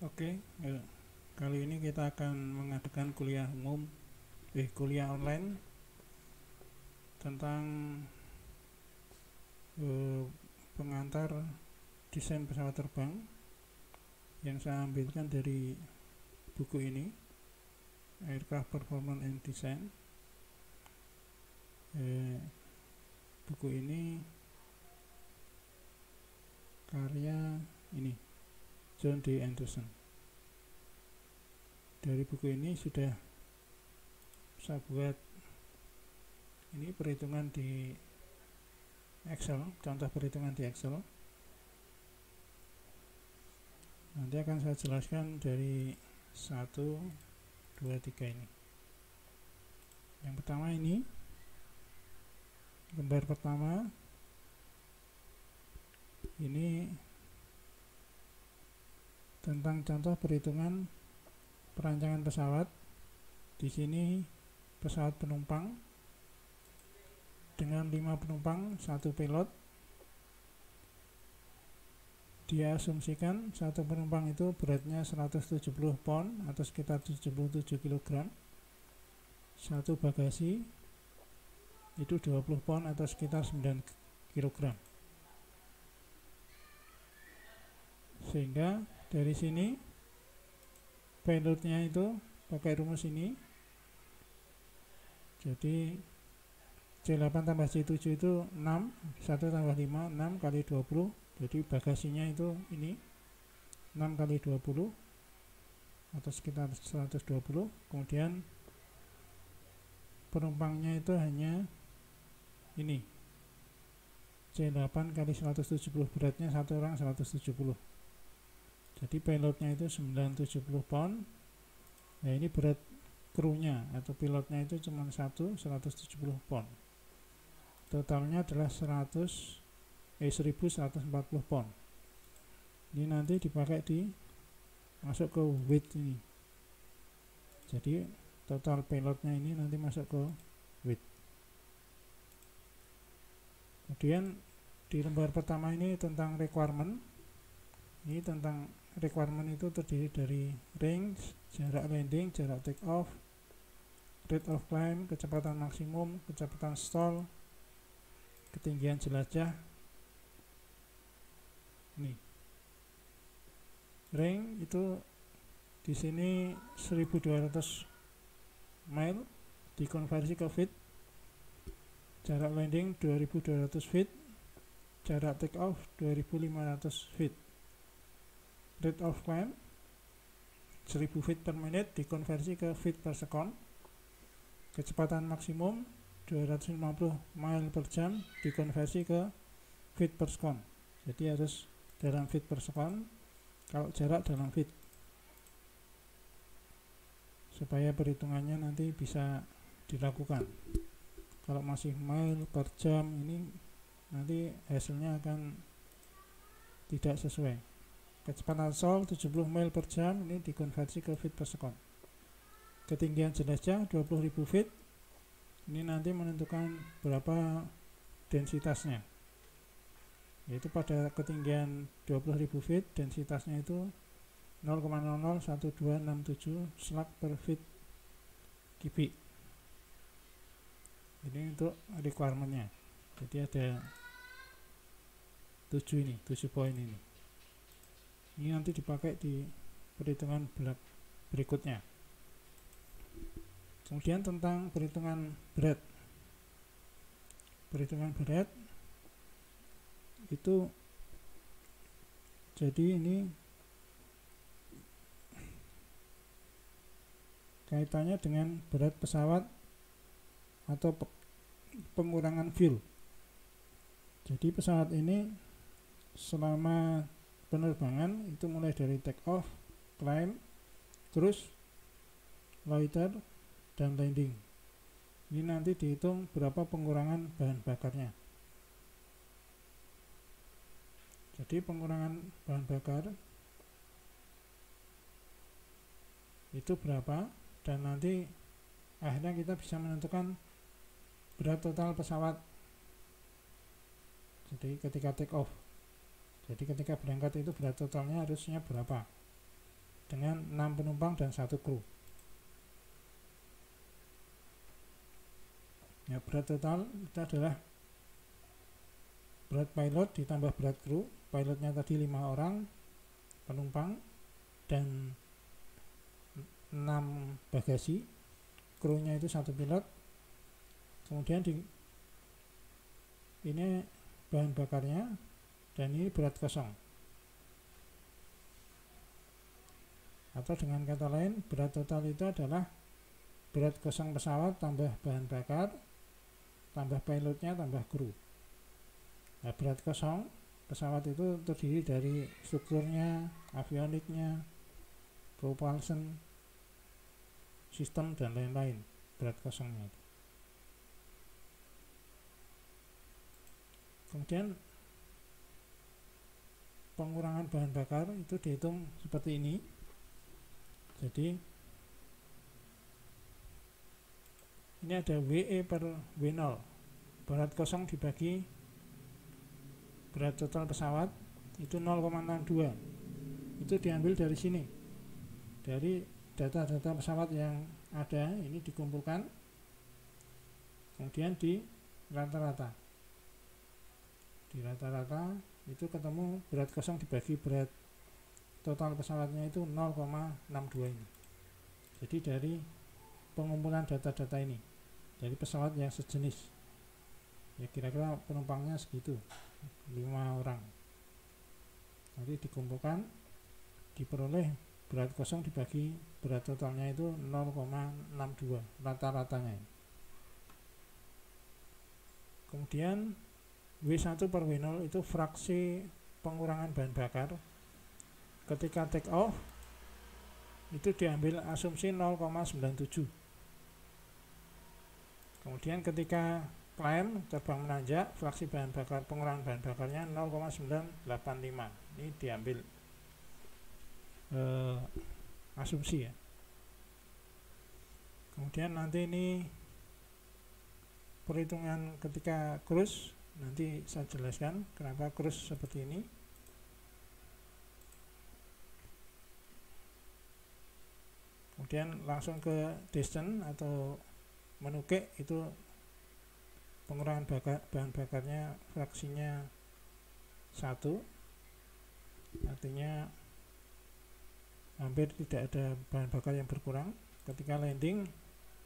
Oke, kali ini kita akan mengadakan kuliah online tentang pengantar desain pesawat terbang yang saya ambilkan dari buku ini, Aircraft Performance and Design. Buku ini karya John D. Anderson. Dari buku ini sudah saya buat perhitungan di Excel, contoh perhitungan di Excel. Nanti akan saya jelaskan dari 1, 2, 3 ini. Yang pertama ini, gambar pertama ini tentang contoh perhitungan perancangan pesawat. Di sini pesawat penumpang dengan 5 penumpang, 1 pilot. Dia asumsikan satu penumpang itu beratnya 170 pound atau sekitar 77 kg. Satu bagasi itu 20 pound atau sekitar 9 kg. Sehingga dari sini payloadnya itu pakai rumus ini. Jadi C8 tambah C7 itu 6, 1 tambah 5, 6 kali 20. Jadi bagasinya itu ini 6 kali 20 atau sekitar 120. Kemudian penumpangnya itu hanya ini C8 kali 170, beratnya satu orang 170. Jadi payloadnya itu 970 pound. Nah, ini berat krunya atau pilotnya itu cuma 170 pound. Totalnya adalah 1140 pound. Ini nanti dipakai masuk ke weight ini. Jadi total payloadnya ini nanti masuk ke weight. Kemudian di lembar pertama ini tentang requirement. Ini tentang requirement itu terdiri dari range, jarak landing, jarak take off, rate of climb, kecepatan maksimum, kecepatan stall, ketinggian jelajah. Nih, range itu di sini 1200 mile dikonversi ke feet. Jarak landing 2200 feet, jarak take off 2500 feet. Rate of climb 1000 feet per menit dikonversi ke feet per second. Kecepatan maksimum 250 mile per jam dikonversi ke feet per second. Jadi harus dalam feet per second, kalau jarak dalam feet, supaya perhitungannya nanti bisa dilakukan. Kalau masih mile per jam ini nanti hasilnya akan tidak sesuai. Kecepatan stall 70 mil per jam ini dikonversi ke feet per second. Ketinggian jelajah 20.000 feet. Ini nanti menentukan berapa densitasnya. Yaitu pada ketinggian 20.000 feet densitasnya itu 0,001267 slug per feet kubik. Ini untuk requirementnya. Jadi ada 7 poin ini. Ini nanti dipakai di perhitungan berikutnya. Kemudian tentang perhitungan berat. Perhitungan berat itu jadi ini kaitannya dengan berat pesawat atau pengurangan fuel. Jadi pesawat ini selama penerbangan itu mulai dari take off, climb, cruise, loiter, dan landing. Ini nanti dihitung berapa pengurangan bahan bakarnya. Jadi pengurangan bahan bakar itu berapa, dan nanti akhirnya kita bisa menentukan berat total pesawat. Jadi ketika take off, jadi ketika berangkat itu berat totalnya harusnya berapa. dengan 6 penumpang dan 1 kru. Ya, berat total itu adalah berat pilot ditambah berat kru. Pilotnya tadi 5 orang, penumpang dan 6 bagasi, krunya itu 1 pilot. Kemudian ini bahan bakarnya, dan ini berat kosong. Atau dengan kata lain, berat total itu adalah berat kosong pesawat tambah bahan bakar tambah pilotnya tambah kru. Nah, berat kosong pesawat itu terdiri dari strukturnya, avioniknya, propulsion sistem dan lain-lain. Berat kosongnya itu. Kemudian pengurangan bahan bakar itu dihitung seperti ini. Jadi ini ada WE per W0, berat kosong dibagi berat total pesawat itu 0,62. Itu diambil dari sini, dari data-data pesawat yang ada ini dikumpulkan, kemudian di rata-rata. Di rata-rata itu ketemu berat kosong dibagi berat total pesawatnya itu 0,62 ini. Jadi dari pengumpulan data-data ini, dari pesawat yang sejenis, ya kira-kira penumpangnya segitu, 5 orang. Nanti dikumpulkan, diperoleh berat kosong dibagi berat totalnya itu 0,62 rata-ratanya. Kemudian W1 per W0 itu fraksi pengurangan bahan bakar. Ketika take off itu diambil asumsi 0,97. Kemudian ketika climb, terbang menanjak, fraksi bahan bakar, pengurangan bahan bakarnya 0,985. Ini diambil asumsi ya. Kemudian nanti ini perhitungan ketika cruise, nanti saya jelaskan kenapa cruise seperti ini. Kemudian langsung ke descent atau menukik, itu pengurangan bahan bakarnya fraksinya 1, artinya hampir tidak ada bahan bakar yang berkurang. Ketika landing,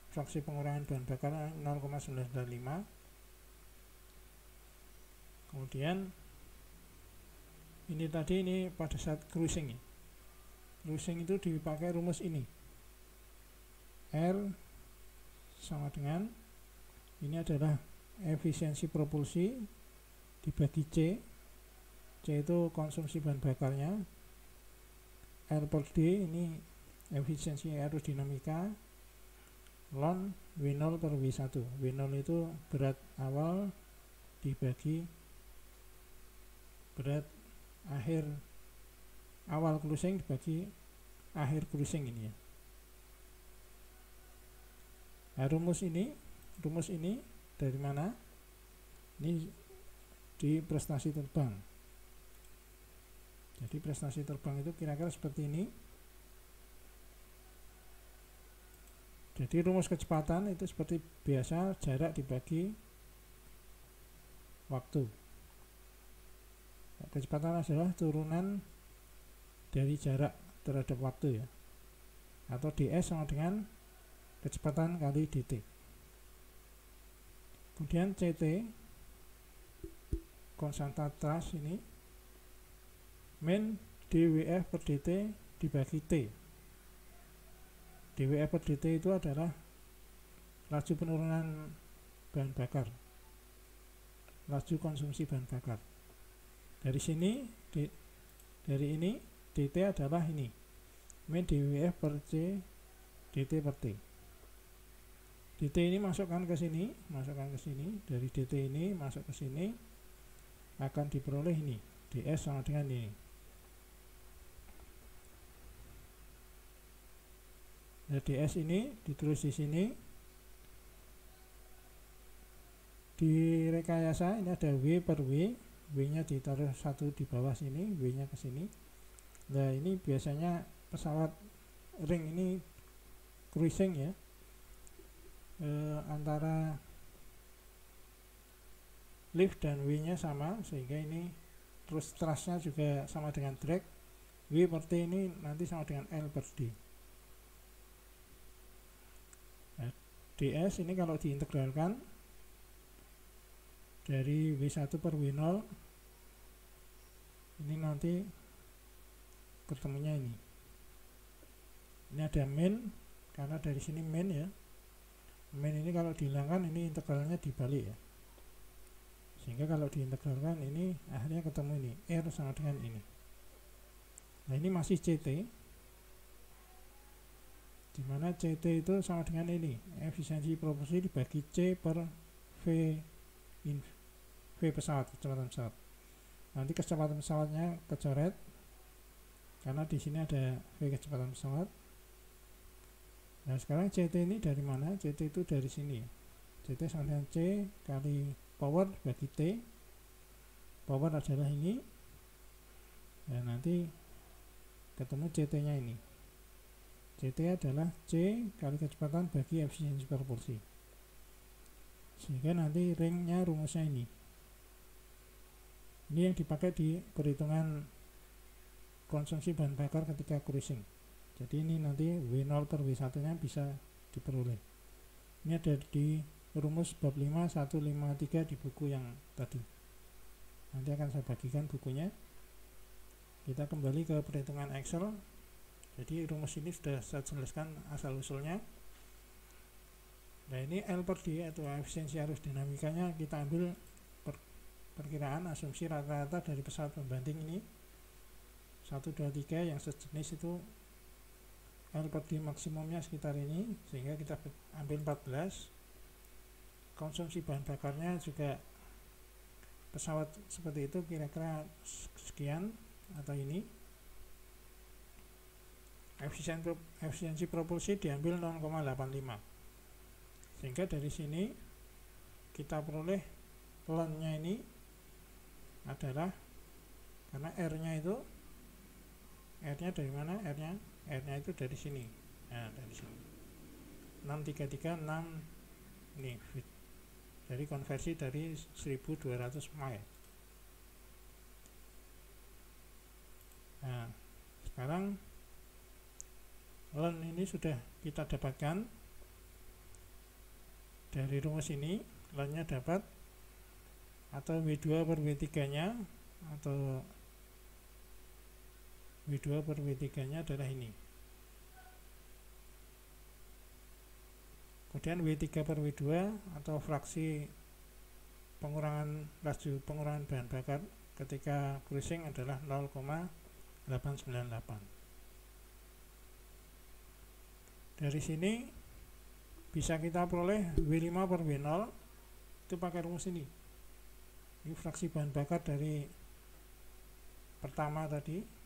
fraksi pengurangan bahan bakar 0,995. Kemudian ini tadi ini pada saat cruising. Cruising itu dipakai rumus ini, R sama dengan, ini adalah efisiensi propulsi dibagi C. C itu konsumsi bahan bakarnya, R per D ini efisiensi aerodinamika, ln W0 per W1. W0 itu berat awal dibagi berat akhir, awal cruising dibagi akhir cruising ini ya. Nah, rumus ini dari mana? Ini di prestasi terbang. Jadi prestasi terbang itu kira-kira seperti ini. Jadi rumus kecepatan itu seperti biasa, jarak dibagi waktu. Kecepatan adalah turunan dari jarak terhadap waktu ya, atau ds sama dengan kecepatan kali dt. Kemudian ct, konstanta thrust ini, min dwf per dt dibagi t. dwf per dt itu adalah laju penurunan bahan bakar, laju konsumsi bahan bakar. Dari sini, dari ini dt adalah ini, min dwf per c dt per t. dt ini masukkan ke sini, dari dt ini masuk ke sini, akan diperoleh ini, ds sama dengan ini. Nah, ds ini ditulis di sini. Di rekayasa ini ada w per w, w nya ditaruh 1 di bawah sini, w nya ke sini. Nah, ini biasanya pesawat ring ini cruising ya, antara lift dan W nya sama, sehingga ini terus thrustnya juga sama dengan drag. W per T ini nanti sama dengan L per D. Nah, DS ini kalau diintegralkan dari W1 per W0, ini nanti ketemunya ini ada min, karena dari sini min ya, min ini kalau dihilangkan ini integralnya dibalik ya, sehingga kalau diintegralkan ini akhirnya ketemu ini R sama dengan ini. Nah ini masih CT, dimana CT itu sama dengan ini, efisiensi proporsi dibagi C per V pesawat, kecepatan pesawat. Nanti kecepatan pesawatnya kecoret karena di sini ada V kecepatan pesawat. Nah sekarang CT ini dari mana? CT itu dari sini. CT sama dengan C kali power bagi T. Power adalah ini. Dan nanti ketemu CT nya ini. CT adalah C kali kecepatan bagi efisiensi proporsi. Sehingga nanti ringnya rumusnya ini. Ini yang dipakai di perhitungan konsumsi bahan bakar ketika cruising. Jadi ini nanti W0 per W1 nya bisa diperoleh. Ini ada di rumus bab 5 153 di buku yang tadi. Nanti akan saya bagikan bukunya. Kita kembali ke perhitungan Excel. Jadi rumus ini sudah saya jelaskan asal usulnya. Nah ini L per D atau efisiensi arus dinamikanya kita ambil perkiraan asumsi rata-rata dari pesawat pembanding ini 1, 2, 3 yang sejenis itu L per D maksimumnya sekitar ini, sehingga kita ambil 14. Konsumsi bahan bakarnya juga pesawat seperti itu kira-kira sekian atau ini. Efisiensi propulsi diambil 0,85, sehingga dari sini kita peroleh ln-nya ini adalah, karena R-nya itu, R-nya dari mana? R-nya itu dari sini. Nah, dari sini 6336 ini feet. Jadi konversi dari 1200 mile. Nah, sekarang ln ini sudah kita dapatkan dari rumus ini. Ln-nya dapat, atau W2 per W3 nya, atau W2 per W3 nya adalah ini. Kemudian W3 per W2 atau fraksi pengurangan laju pengurangan bahan bakar ketika cruising adalah 0,898. Dari sini bisa kita peroleh W5 per W0 itu pakai rumus ini. Ini fraksi bahan bakar dari pertama tadi.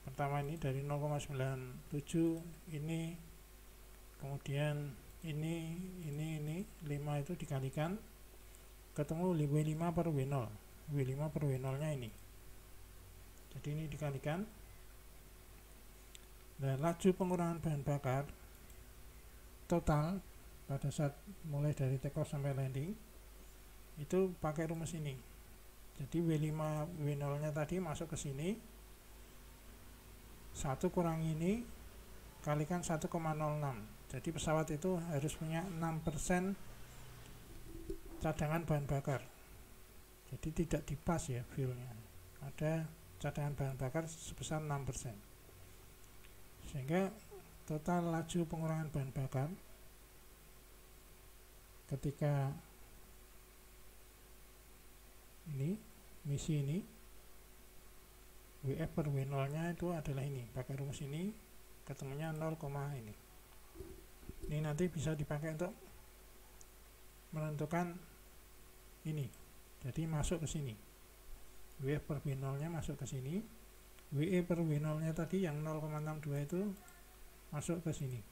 Pertama ini dari 0,97 ini, kemudian ini 5 itu dikalikan ketemu W5 per W0. W5 per W0 nya ini. Jadi ini dikalikan. Nah, laju pengurangan bahan bakar total pada saat mulai dari take off sampai landing itu pakai rumus ini. Jadi W5 W0 nya tadi masuk ke sini, 1 kurang ini kalikan 1,06. Jadi pesawat itu harus punya 6% cadangan bahan bakar. Jadi tidak dipas ya fuelnya, ada cadangan bahan bakar sebesar 6%. Sehingga total laju pengurangan bahan bakar ketika ini misi ini, WF per W0 nya itu adalah ini, pakai rumus ini ketemunya 0, ini. Ini nanti bisa dipakai untuk menentukan ini. Jadi masuk ke sini, WF per W0 nya masuk ke sini, WE per W0 nya tadi yang 0,62 itu masuk ke sini,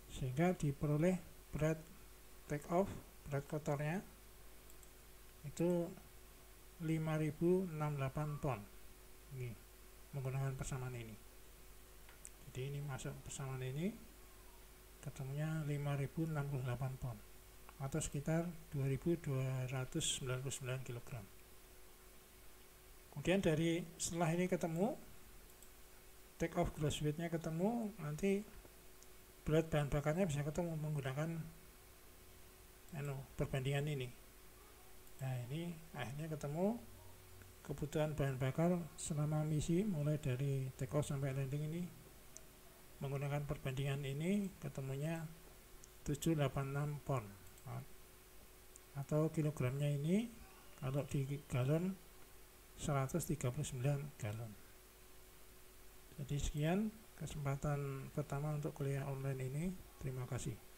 sehingga diperoleh berat take off, berat kotornya itu 5068 ton. Ini menggunakan persamaan ini. Jadi ini masuk persamaan ini, ketemunya 5068 pound atau sekitar 2299 kg. Kemudian setelah ini ketemu, take off gross weight-nya ketemu, nanti berat bahan bakarnya bisa ketemu menggunakan perbandingan ini. Nah, ini akhirnya ketemu kebutuhan bahan bakar selama misi mulai dari take off sampai landing ini menggunakan perbandingan ini ketemunya 786 pound atau kilogramnya ini kalau di galon 139 galon. Jadi sekian kesempatan pertama untuk kuliah online ini. Terima kasih.